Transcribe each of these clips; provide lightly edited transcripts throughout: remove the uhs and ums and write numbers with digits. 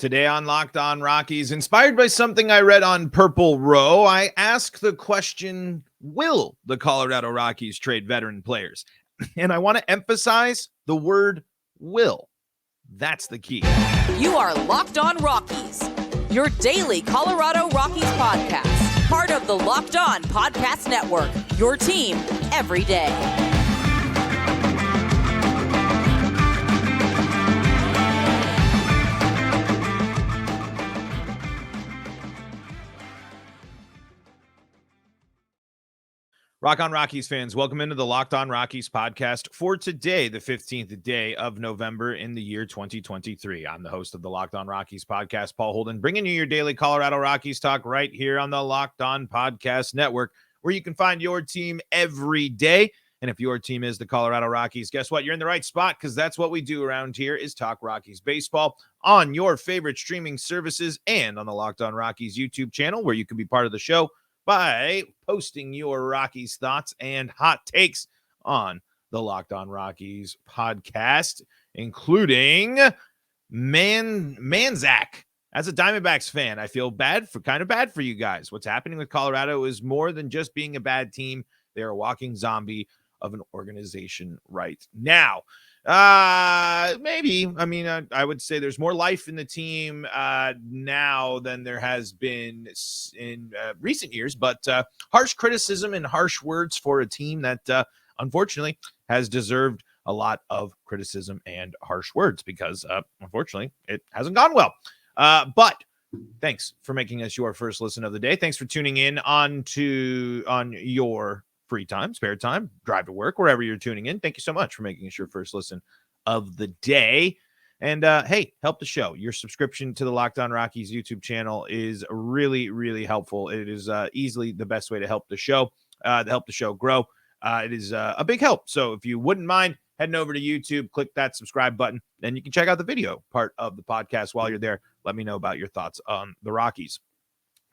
Today on Locked On Rockies, inspired by something I read on Purple Row, I ask the question, will the Colorado Rockies trade veteran players? And I want to emphasize the word will. That's the key. You are Locked On Rockies, your daily Colorado Rockies podcast. Part of the Locked On Podcast Network, your team every day. Rock on Rockies fans, welcome into the Locked On Rockies podcast for today, the 15th day of November in the year 2023. I'm the host of the Locked On Rockies podcast, Paul Holden, bringing you your daily Colorado Rockies talk right here on the Locked On Podcast Network, where you can find your team every day. And if your team is the Colorado Rockies, guess what? You're in the right spot, because that's what we do around here is talk Rockies baseball on your favorite streaming services and on the Locked On Rockies YouTube channel, where you can be part of the show by posting your Rockies thoughts and hot takes on the Locked On Rockies podcast, including Manzak. As a Diamondbacks fan, I feel kind of bad for you guys. What's happening with Colorado is more than just being a bad team. They're a walking zombie of an organization right now. Maybe. I mean, I would say there's more life in the team now than there has been in recent years, but harsh criticism and harsh words for a team that unfortunately has deserved a lot of criticism and harsh words because unfortunately it hasn't gone well. But thanks for making us your first listen of the day. Thanks for tuning in on your free time, spare time, drive to work, wherever you're tuning in. Thank you so much for making us your first listen of the day. And hey, help the show. Your subscription to the Locked On Rockies YouTube channel is really, really helpful. It is easily the best way to help the show grow. It is a big help. So if you wouldn't mind heading over to YouTube, click that subscribe button, then you can check out the video part of the podcast while you're there. Let me know about your thoughts on the Rockies.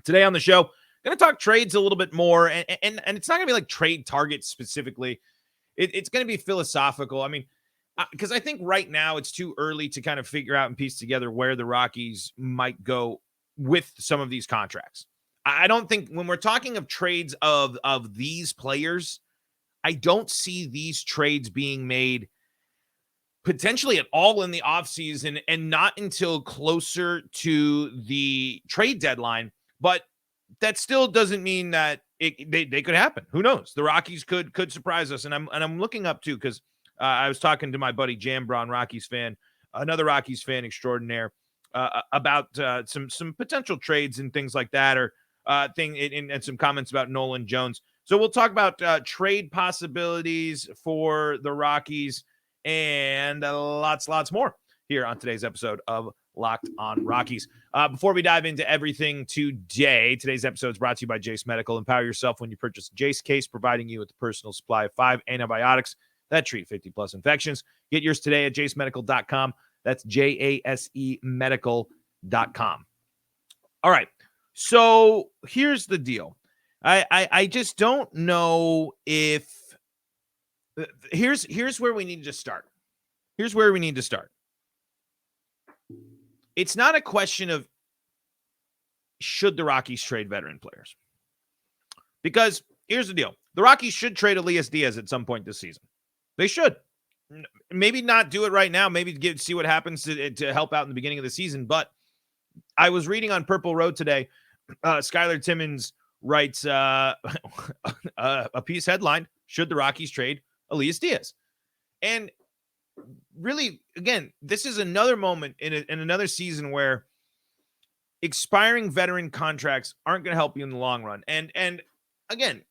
Today on the show, going to talk trades a little bit more, and it's not going to be like trade targets specifically. It's going to be philosophical. I mean, because I think right now it's too early to kind of figure out and piece together where the Rockies might go with some of these contracts. I don't think when we're talking of trades of these players, I don't see these trades being made potentially at all in the offseason and not until closer to the trade deadline. But that still doesn't mean that they could happen. Who knows? The Rockies could surprise us. And I'm looking up too, because I was talking to my buddy Jam Braun, Rockies fan, another Rockies fan extraordinaire, about some potential trades and things like that, or and some comments about Nolan Jones. So we'll talk about trade possibilities for the Rockies and lots more here on today's episode of Locked On Rockies. Before we dive into everything today, today's episode is brought to you by Jase Medical. Empower yourself when you purchase a Jase case, providing you with a personal supply of 5 antibiotics that treat 50-plus infections. Get yours today at jasemedical.com. That's JASE medical.com. All right, so here's the deal. I just don't know if here's where we need to start. Here's where we need to start. It's not a question of should the Rockies trade veteran players. Because here's the deal. The Rockies should trade Elías Díaz at some point this season. They should. Maybe not do it right now. Maybe see what happens to help out in the beginning of the season. But I was reading on Purple Road today. Skylar Timmons writes a piece headline, should the Rockies trade Elías Díaz? And really, again, this is another moment in another season where expiring veteran contracts aren't going to help you in the long run. And again,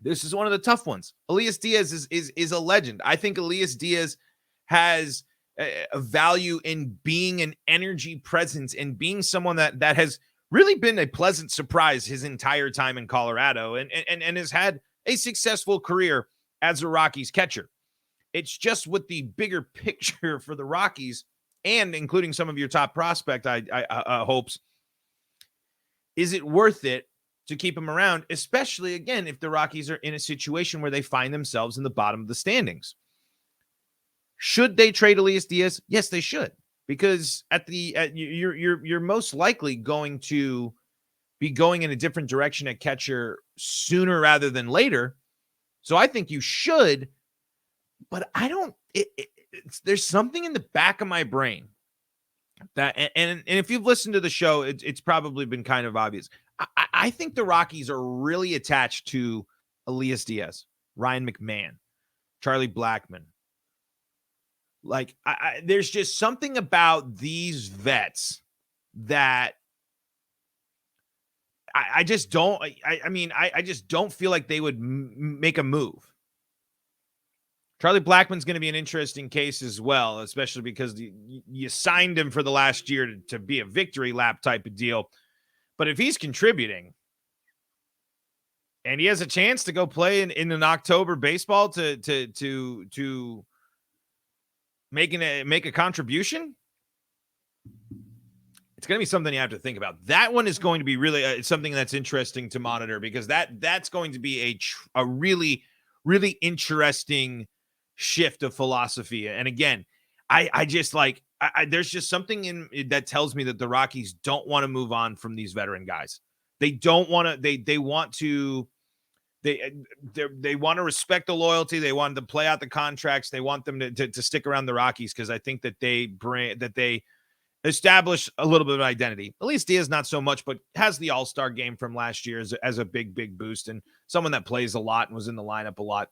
this is one of the tough ones. Elías Díaz is a legend. I think Elías Díaz has a value in being an energy presence and being someone that has really been a pleasant surprise his entire time in Colorado and has had a successful career as a Rockies catcher. It's just with the bigger picture for the Rockies and including some of your top prospect hopes. Is it worth it to keep him around, especially, again, if the Rockies are in a situation where they find themselves in the bottom of the standings? Should they trade Elías Díaz? Yes, they should. because you're most likely going to be going in a different direction at catcher sooner rather than later. So I think you should, but I don't. There's something in the back of my brain that, and if you've listened to the show, it's probably been kind of obvious. I think the Rockies are really attached to Elías Díaz, Ryan McMahon, Charlie Blackmon. Like, there's just something about these vets that I just don't. I just don't feel like they would make a move. Charlie Blackmon's going to be an interesting case as well, especially because you signed him for the last year to be a victory lap type of deal. But if he's contributing and he has a chance to go play in an October baseball to make a contribution, it's going to be something you have to think about. That one is going to be really something that's interesting to monitor, because that's going to be a really, really interesting shift of philosophy. And again, I just like, there's just something in that tells me that the Rockies don't want to move on from these veteran guys. They don't want to, they want to, they want to respect the loyalty. They want to play out the contracts. They want them to stick around the Rockies, because I think that they establish a little bit of identity. Elías Díaz, not so much, but has the All-Star game from last year as a big boost, and someone that plays a lot and was in the lineup a lot.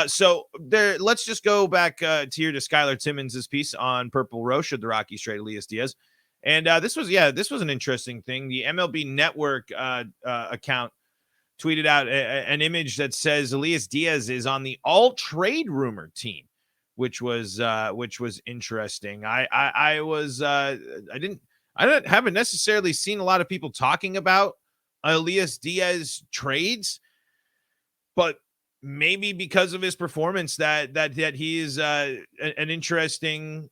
So there, let's just go back to Skylar Timmons' piece on Purple Row, should the Rockies trade Elías Díaz. And this was an interesting thing. The MLB Network account tweeted out an image that says Elías Díaz is on the all-trade rumor team, which was interesting. I haven't necessarily seen a lot of people talking about Elías Díaz trades, but maybe because of his performance that he is an interesting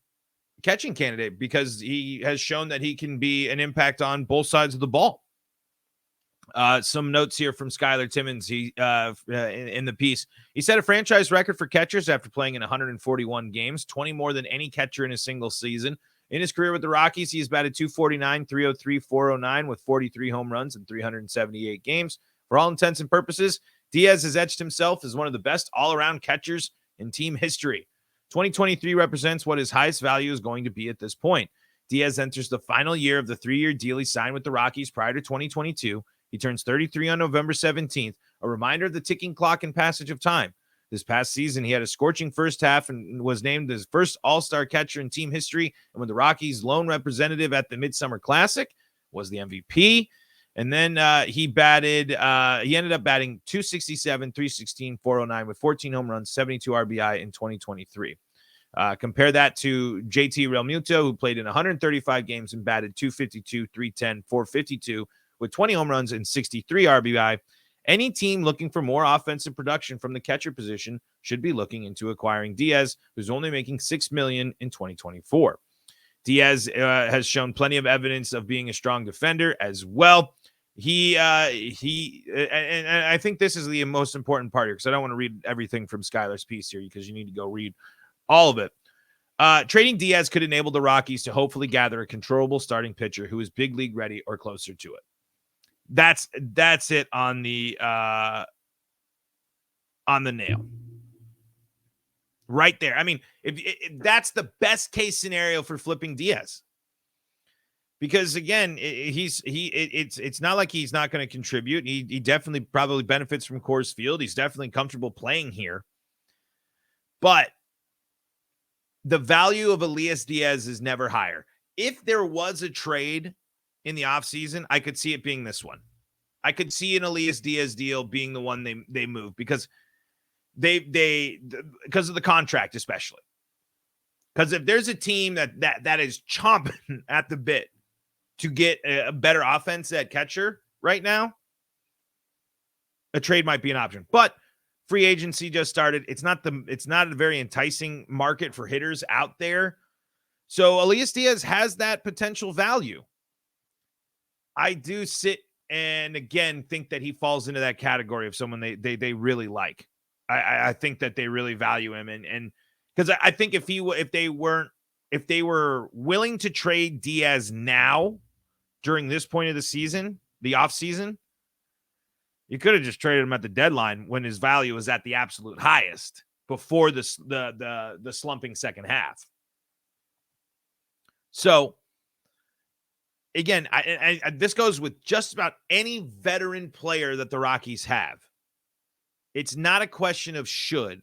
catching candidate, because he has shown that he can be an impact on both sides of the ball. Some notes here from Skylar Timmons. He in the piece, he set a franchise record for catchers after playing in 141 games, 20 more than any catcher in a single season. In his career with the Rockies, he has batted .249, .303, .409 with 43 home runs in 378 games. For all intents and purposes, Díaz has etched himself as one of the best all-around catchers in team history. 2023 represents what his highest value is going to be at this point. Díaz enters the final year of the 3-year deal he signed with the Rockies prior to 2022. He turns 33 on November 17th, a reminder of the ticking clock and passage of time. This past season, he had a scorching first half and was named his first all-star catcher in team history, and when the Rockies' lone representative at the Midsummer Classic, was the MVP. And then he ended up batting .267, .316, .409 with 14 home runs, 72 RBI in 2023. Compare that to JT Realmuto, who played in 135 games and batted .252, .310, .452 with 20 home runs and 63 RBI. Any team looking for more offensive production from the catcher position should be looking into acquiring Díaz, who's only making $6 million in 2024. Díaz has shown plenty of evidence of being a strong defender as well. And I think this is the most important part here, because I don't want to read everything from Skylar's piece here, because you need to go read all of it. Trading Díaz could enable the Rockies to hopefully gather a controllable starting pitcher who is big league ready or closer to it. That's it on the nail right there. I mean, if that's the best case scenario for flipping Díaz, because again, it's not like he's not going to contribute. He definitely probably benefits from Coors Field. He's definitely comfortable playing here, but the value of Elías Díaz is never higher. If there was a trade in the offseason, I could see it being this one. I could see an Elías Díaz deal being the one they move, because because of the contract, especially. Because if there's a team that is chomping at the bit to get a better offense at catcher right now, a trade might be an option. But free agency just started. It's not a very enticing market for hitters out there. So Elías Díaz has that potential value. I do sit and again think that he falls into that category of someone they really like. I think that they really value him, and because I think if they weren't if they were willing to trade Diaz now during this point of the season, the offseason, you could have just traded him at the deadline when his value was at the absolute highest before the slumping second half. So, again, I this goes with just about any veteran player that the Rockies have. It's not a question of should,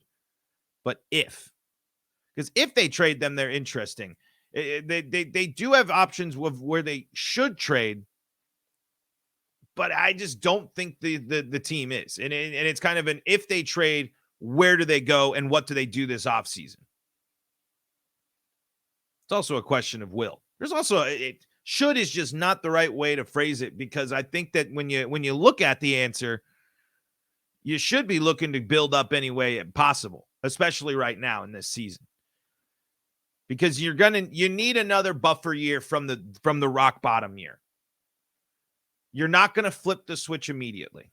but if. Because if they trade them, they're interesting. They do have options where they should trade, but I just don't think the team is. And it's kind of an if they trade, where do they go and what do they do this offseason? It's also a question of will. There's also should is just not the right way to phrase it, because I think that when you look at the answer, you should be looking to build up any way possible, especially right now in this season. Because you need another buffer year from the rock bottom year. You're not going to flip the switch immediately.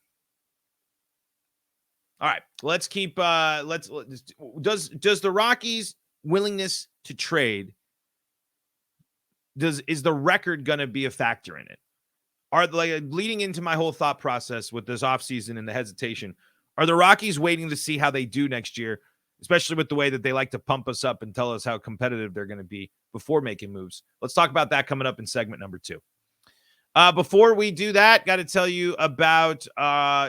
All right, let's keep. Does the Rockies' willingness to trade, is the record going to be a factor in it? Are leading into my whole thought process with this offseason and the hesitation, are the Rockies waiting to see how they do next year, especially with the way that they like to pump us up and tell us how competitive they're going to be before making moves? Let's talk about that coming up in segment number 2. Before we do that, got to tell you about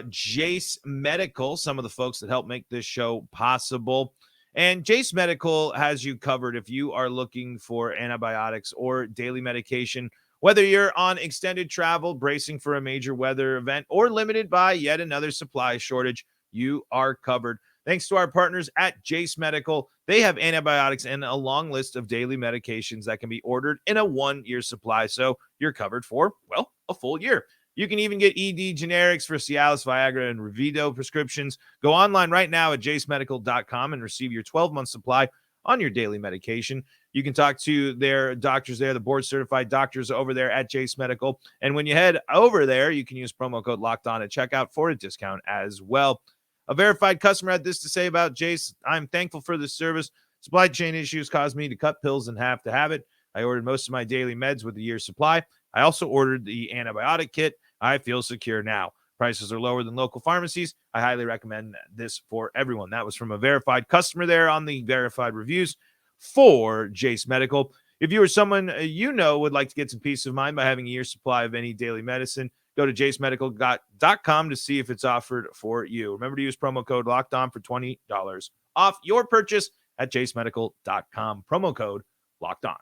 Jase Medical, some of the folks that help make this show possible. And Jase Medical has you covered if you are looking for antibiotics or daily medication, whether you're on extended travel, bracing for a major weather event, or limited by yet another supply shortage, you are covered. Thanks to our partners at Jase Medical, they have antibiotics and a long list of daily medications that can be ordered in a 1-year supply, so you're covered for, well, a full year. You can even get ED generics for Cialis, Viagra, and Revido prescriptions. Go online right now at jasemedical.com and receive your 12-month supply on your daily medication. You can talk to their doctors there, the board-certified doctors over there at Jase Medical. And when you head over there, you can use promo code LOCKEDON at checkout for a discount as well. A verified customer had this to say about Jase: I'm thankful for this service. Supply chain issues caused me to cut pills in half to have it. I ordered most of my daily meds with a year's supply. I also ordered the antibiotic kit. I feel secure now. Prices are lower than local pharmacies. I highly recommend this for everyone. That was from a verified customer there on the verified reviews for Jase Medical. If you or someone you know would like to get some peace of mind by having a year's supply of any daily medicine, go to jasemedical.com to see if it's offered for you. Remember to use promo code LOCKEDON for $20 off your purchase at jasemedical.com. Promo code LOCKEDON.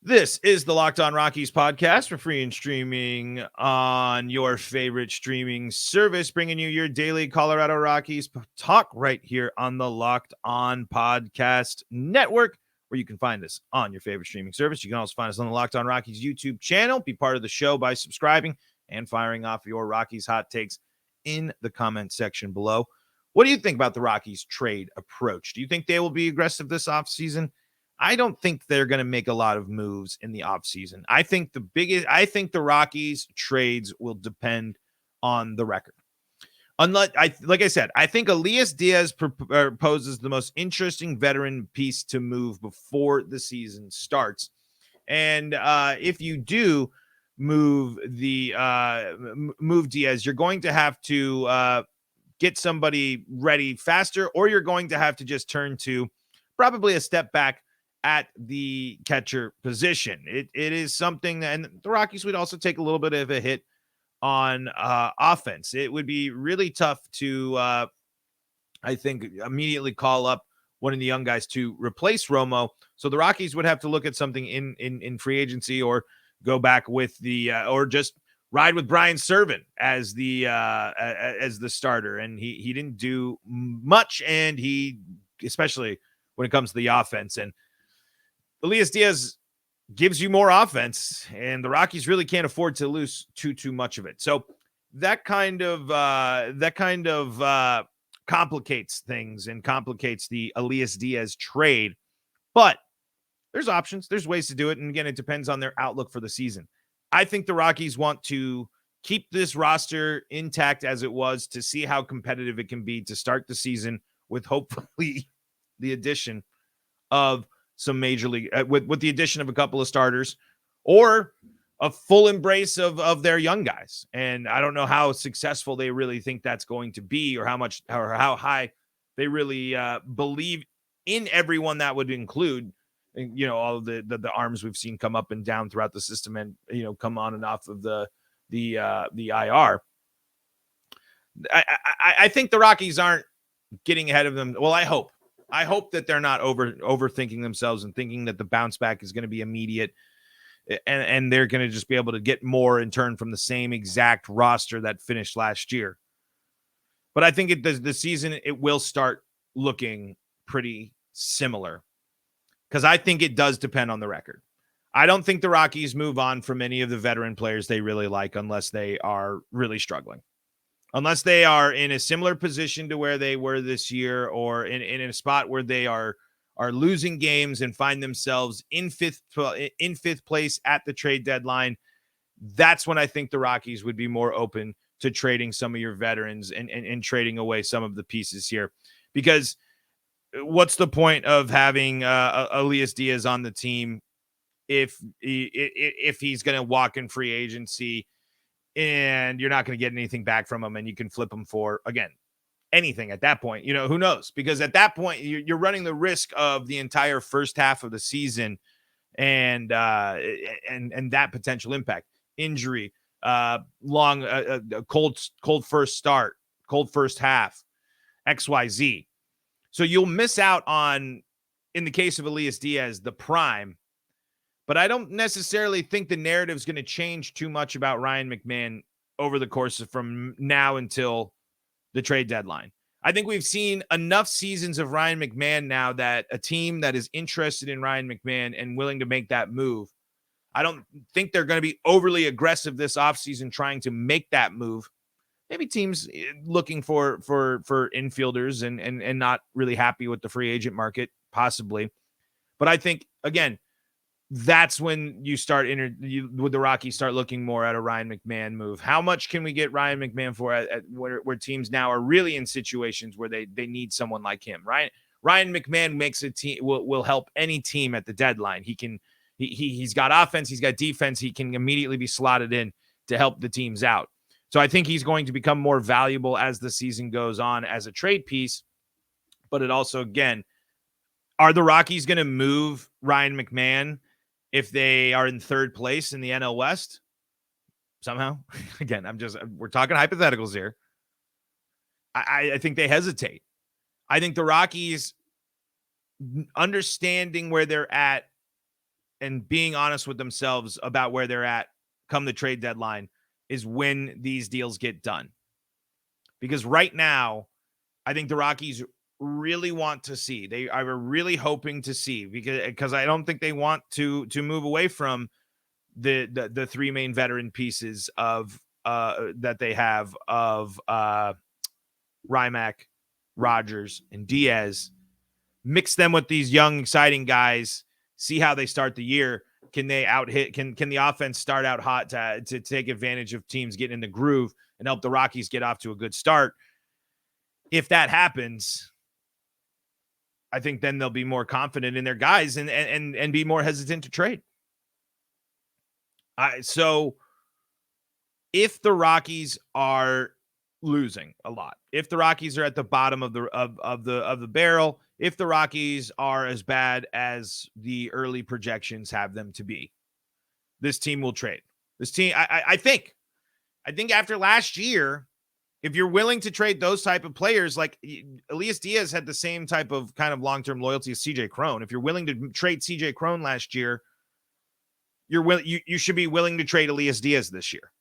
This is the Locked On Rockies podcast for free and streaming on your favorite streaming service, bringing you your daily Colorado Rockies talk right here on the Locked On Podcast Network, where you can find us on your favorite streaming service. You can also find us on the Locked On Rockies YouTube channel. Be part of the show by subscribing and firing off your Rockies hot takes in the comment section below. What do you think about the Rockies trade approach? Do you think they will be aggressive this offseason? I don't think they're going to make a lot of moves in the offseason. I think the Rockies trades will depend on the record. Like I said, I think Elías Díaz poses the most interesting veteran piece to move before the season starts. And if you do move Díaz, you're going to have to get somebody ready faster, or you're going to have to just turn to probably a step back at the catcher position. It is something that, and the Rockies would also take a little bit of a hit on offense. It would be really tough to, I think, immediately call up one of the young guys to replace Romo. So the Rockies would have to look at something in free agency, or go back with or just ride with Brian Serven as the starter. And he didn't do much, and especially when it comes to the offense. And Elías Díaz gives you more offense, and the Rockies really can't afford to lose too much of it. So that kind of complicates things and complicates the Elías Díaz trade. But there's options, there's ways to do it, and again, it depends on their outlook for the season. I think the Rockies want to keep this roster intact as it was, to see how competitive it can be to start the season with hopefully the addition of some major league with the addition of a couple of starters or a full embrace of their young guys. And I don't know how successful they really think that's going to be, or how high they really believe in everyone that would include, all of the arms we've seen come up and down throughout the system and, come on and off of the IR. I think the Rockies aren't getting ahead of them. Well, I hope that they're not overthinking themselves and thinking that the bounce back is going to be immediate and they're going to just be able to get more in turn from the same exact roster that finished last year. But I think the season, it will start looking pretty similar because I think it does depend on the record. I don't think the Rockies move on from any of the veteran players they really like unless they are really struggling. Unless they are in a similar position to where they were this year, or in a spot where they are losing games and find themselves in fifth place at the trade deadline, that's when I think the Rockies would be more open to trading some of your veterans and trading away some of the pieces here. Because what's the point of having Elías Díaz on the team if he's going to walk in free agency and you're not going to get anything back from him and you can flip him for, again, anything at that point? Who knows? Because at that point, you're running the risk of the entire first half of the season and that potential impact, injury, cold first start, cold first half, XYZ. So you'll miss out on, in the case of Elías Díaz, the prime. But I don't necessarily think the narrative is going to change too much about Ryan McMahon over the course of from now until the trade deadline. I think we've seen enough seasons of Ryan McMahon now that a team that is interested in Ryan McMahon and willing to make that move, I don't think they're going to be overly aggressive this offseason trying to make that move. Maybe teams looking for infielders and not really happy with the free agent market, possibly. But I think, again, that's when you start with the Rockies start looking more at a Ryan McMahon move. How much can we get Ryan McMahon for at where teams now are really in situations where they need someone like him, right? Ryan McMahon makes a team will help any team at the deadline. He's got offense, he's got defense, he can immediately be slotted in to help the teams out. So I think he's going to become more valuable as the season goes on as a trade piece. But it also, again, are the Rockies going to move Ryan McMahon if they are in third place in the NL West somehow? Again, we're talking hypotheticals here. I think they hesitate. I think the Rockies, understanding where they're at and being honest with themselves about where they're at come the trade deadline, is when these deals get done. Because right now, I think the Rockies really want to see. They are really hoping to see, because I don't think they want to move away from the three main veteran pieces of that they have of Rymack, Rogers, and Diaz. Mix them with these young, exciting guys. See how they start the year. Can they out-hit? Can the offense start out hot to take advantage of teams getting in the groove and help the Rockies get off to a good start? If that happens, I think then they'll be more confident in their guys and be more hesitant to trade. So if the Rockies are losing a lot, if the Rockies are at the bottom of the barrel, if the Rockies are as bad as the early projections have them to be, this team will trade. This team, I think after last year, if you're willing to trade those type of players, like Elías Díaz had the same type of kind of long-term loyalty as CJ Cron. If you're willing to trade CJ Cron last year, you should be willing to trade Elías Díaz this year.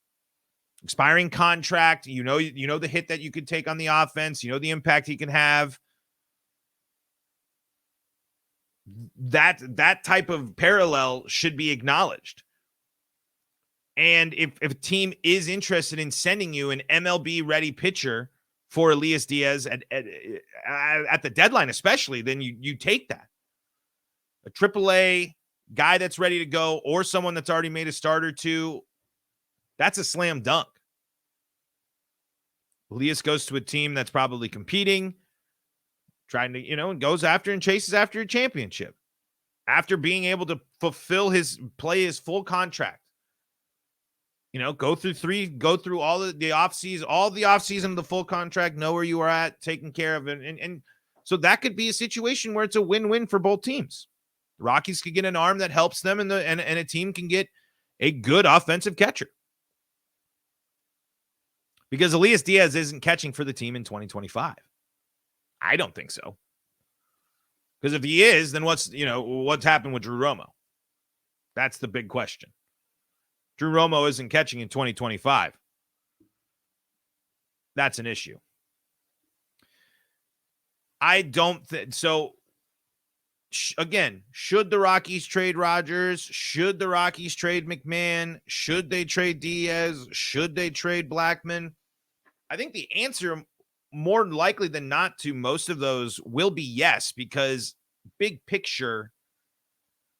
Expiring contract, you know the hit that you could take on the offense, the impact he can have. That type of parallel should be acknowledged. And if a team is interested in sending you an MLB-ready pitcher for Elías Díaz at the deadline especially, then you take that. A AAA guy that's ready to go, or someone that's already made a start or two, that's a slam dunk. Elías goes to a team that's probably competing, trying to, goes after and chases after a championship. after being able to play his full contract. Go through all the offseason of the full contract, know where you are at, taking care of it. And so that could be a situation where it's a win-win for both teams. The Rockies could get an arm that helps them, and a team can get a good offensive catcher. Because Elías Díaz isn't catching for the team in 2025. I don't think so. Because if he is, then what's happened with Drew Romo? That's the big question. Drew Romo isn't catching in 2025. That's an issue. I don't think so. Again, should the Rockies trade Rogers? Should the Rockies trade McMahon? Should they trade Diaz? Should they trade Blackmon? I think the answer, more likely than not, to most of those will be yes, because big picture,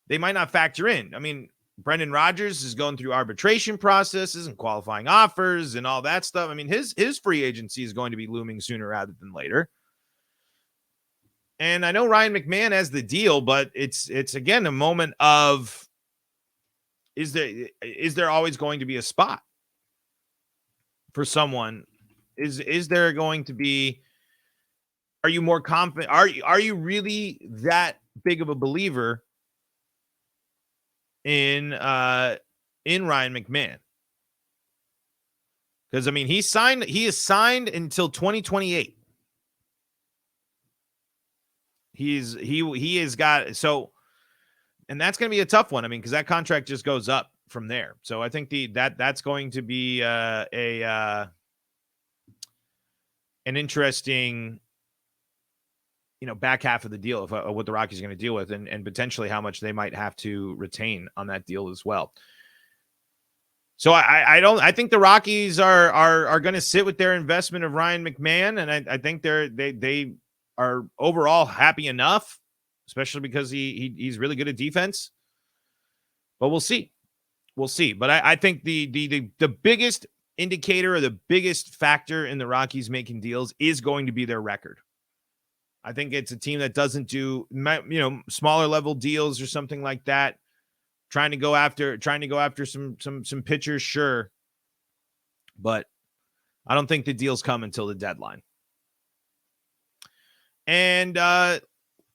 they might not factor in. I mean, Brendan Rodgers is going through arbitration processes and qualifying offers and all that stuff. I mean, his free agency is going to be looming sooner rather than later. And I know Ryan McMahon has the deal, but it's again a moment of, is there always going to be a spot for someone? Is there going to be, are you more confident? Are you really that big of a believer in Ryan McMahon? Because I mean, he is signed until 2028. He has got, so, and that's going to be a tough one. I mean, because that contract just goes up from there. So I think that's going to be an interesting, back half of the deal of what the Rockies are going to deal with, and potentially how much they might have to retain on that deal as well. So I think the Rockies are going to sit with their investment of Ryan McMahon, and I think they are overall happy enough, especially because he's really good at defense. But we'll see. But I think the biggest indicator or the biggest factor in the Rockies making deals is going to be their record. I think it's a team that doesn't do, smaller level deals or something like that. Trying to go after some pitchers, sure. But I don't think the deals come until the deadline. And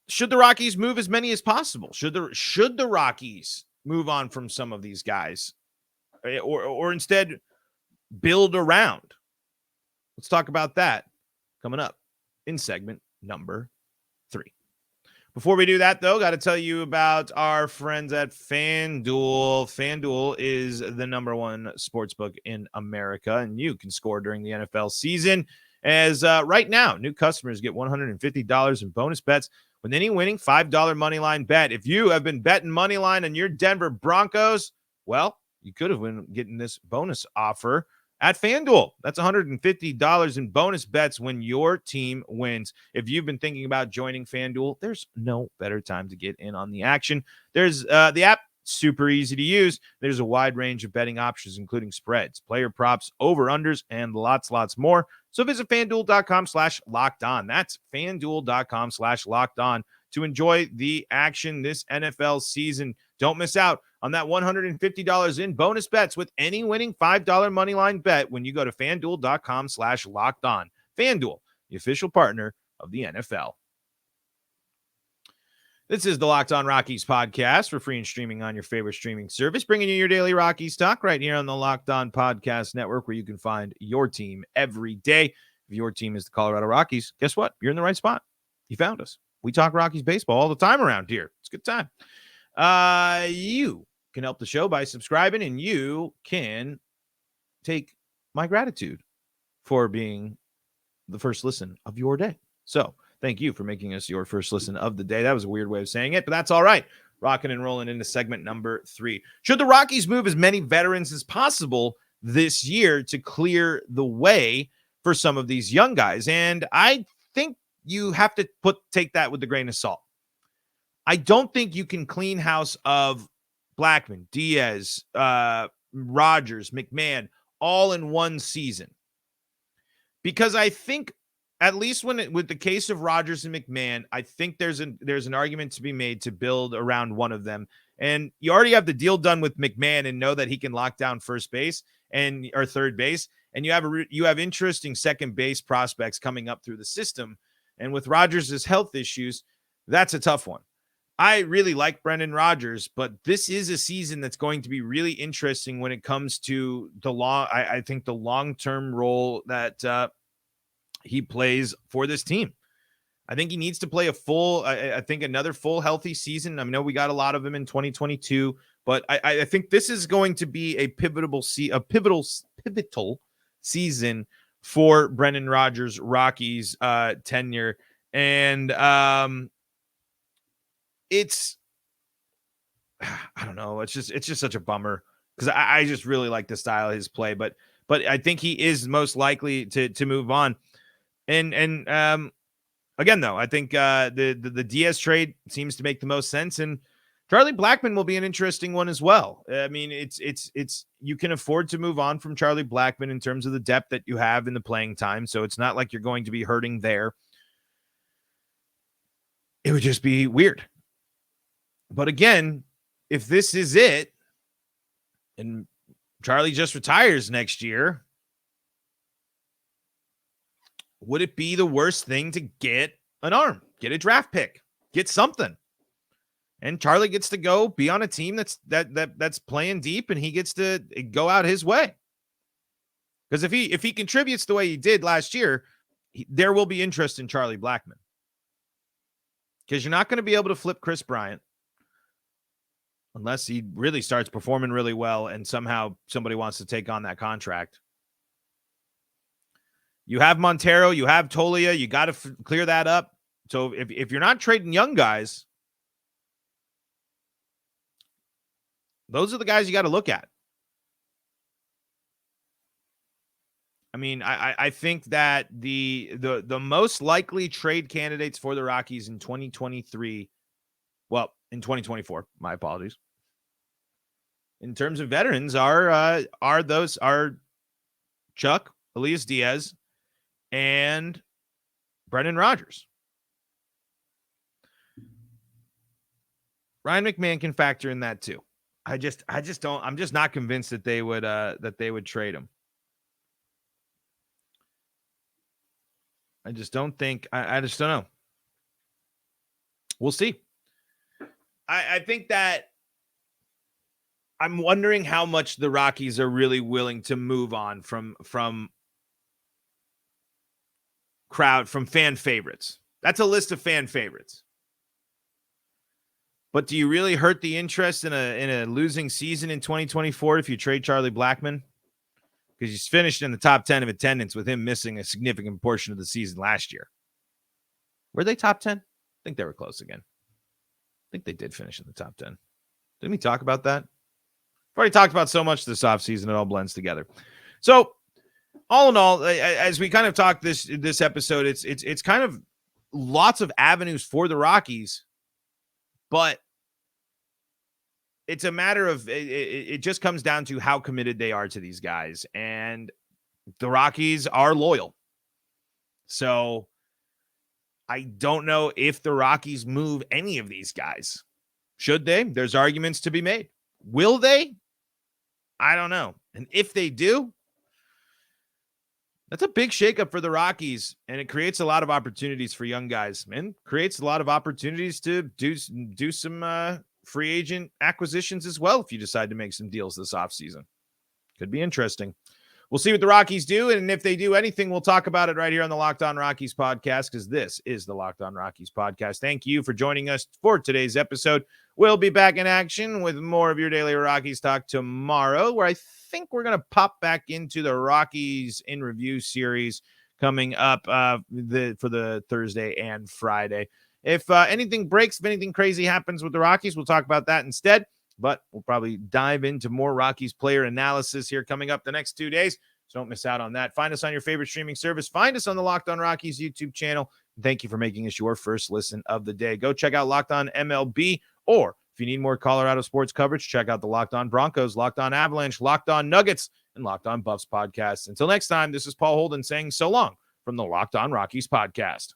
should the Rockies move as many as possible? Should the Rockies move on from some of these guys, or instead build around? Let's talk about that coming up in segment number 3. Before we do that, though, got to tell you about our friends at FanDuel. FanDuel is the number one sportsbook in America, and you can score during the NFL season. As right now, new customers get $150 in bonus bets with any winning $5 moneyline bet. If you have been betting moneyline on your Denver Broncos, well, you could have been getting this bonus offer at FanDuel. That's $150 in bonus bets when your team wins. If you've been thinking about joining FanDuel, there's no better time to get in on the action. There's the app. Super easy to use. There's a wide range of betting options, including spreads, player props, over-unders, and lots more. So visit FanDuel.com/LockedOn. That's FanDuel.com/LockedOn to enjoy the action this NFL season. Don't miss out on that $150 in bonus bets with any winning $5 moneyline bet when you go to FanDuel.com/LockedOn. FanDuel, the official partner of the NFL. This is the Locked On Rockies podcast for free and streaming on your favorite streaming service, bringing you your daily Rockies talk right here on the Locked On Podcast Network, where you can find your team every day. If your team is the Colorado Rockies, guess what? You're in the right spot. You found us. We talk Rockies baseball all the time around here. It's a good time. You can help the show by subscribing, and you can take my gratitude for being the first listen of your day. So thank you for making us your first listen of the day. That was a weird way of saying it, but that's all right. Rocking and rolling into segment number 3. Should the Rockies move as many veterans as possible this year to clear the way for some of these young guys? And I think you have to take that with a grain of salt. I don't think you can clean house of Blackmon, Diaz, Rogers, McMahon, all in one season. Because I think at least with the case of Rodgers and McMahon, I think there's an argument to be made to build around one of them. And you already have the deal done with McMahon and know that he can lock down first base or third base, and you have interesting second base prospects coming up through the system. And with Rodgers' health issues, that's a tough one. I really like Brendan Rodgers, but this is a season that's going to be really interesting when it comes to I think the long-term role that he plays for this team. I think he needs to play I think another full healthy season. I know we got a lot of them in 2022, but I think this is going to be a pivotal season for Brendan Rodgers' Rockies tenure. And it's, I don't know. It's just such a bummer because I just really like the style of his play, but I think he is most likely to move on. And again, though, I think the Diaz trade seems to make the most sense, and Charlie Blackmon will be an interesting one as well. I mean, it's you can afford to move on from Charlie Blackmon in terms of the depth that you have in the playing time, so it's not like you're going to be hurting there. It would just be weird. But again, if this is it, and Charlie just retires next year, would it be the worst thing to get an arm, get a draft pick, get something? And Charlie gets to go be on a team that's playing deep, and he gets to go out his way. Because if he contributes the way he did last year, there will be interest in Charlie Blackmon. Because you're not going to be able to flip Chris Bryant unless he really starts performing really well and somehow somebody wants to take on that contract. You have Montero, you have Tolia, you got to clear that up. So if you're not trading young guys, those are the guys you got to look at. I mean, I think that the most likely trade candidates for the Rockies in 2023, well, in 2024, my apologies, in terms of veterans are Chuck, Elías Díaz, and Brendan Rodgers. Ryan McMahon can factor in that too. I'm just not convinced that they would trade him. I just don't think, I just don't know. We'll see. I think that I'm wondering how much the Rockies are really willing to move on from fan favorites. That's a list of fan favorites. But do you really hurt the interest in a losing season in 2024 if you trade Charlie Blackmon? Because he's finished in the top 10 of attendance with him missing a significant portion of the season last year. Were they top 10? I think they were close again. I think they did finish in the top 10. Didn't we talk about that? We've already talked about so much this offseason, it all blends together. So, all in all, as we kind of talk this episode, it's kind of lots of avenues for the Rockies, but it's a matter of it just comes down to how committed they are to these guys, and the Rockies are loyal. So I don't know if the Rockies move any of these guys. Should they? There's arguments to be made. Will they? I don't know. And if they do, that's a big shakeup for the Rockies, and it creates a lot of opportunities for young guys, and creates a lot of opportunities to do some free agent acquisitions as well if you decide to make some deals this offseason. Could be interesting. We'll see what the Rockies do, and if they do anything, we'll talk about it right here on the Locked On Rockies podcast, because this is the Locked On Rockies podcast. Thank you for joining us for today's episode. We'll be back in action with more of your daily Rockies talk tomorrow, where I think we're going to pop back into the Rockies in Review series coming up for the Thursday and Friday. If anything breaks, if anything crazy happens with the Rockies, we'll talk about that instead. But we'll probably dive into more Rockies player analysis here coming up the next 2 days. So don't miss out on that. Find us on your favorite streaming service. Find us on the Locked On Rockies YouTube channel. Thank you for making us your first listen of the day. Go check out Locked On MLB, or if you need more Colorado sports coverage, check out the Locked On Broncos, Locked On Avalanche, Locked On Nuggets, and Locked On Buffs podcasts. Until next time, this is Paul Holden saying so long from the Locked On Rockies podcast.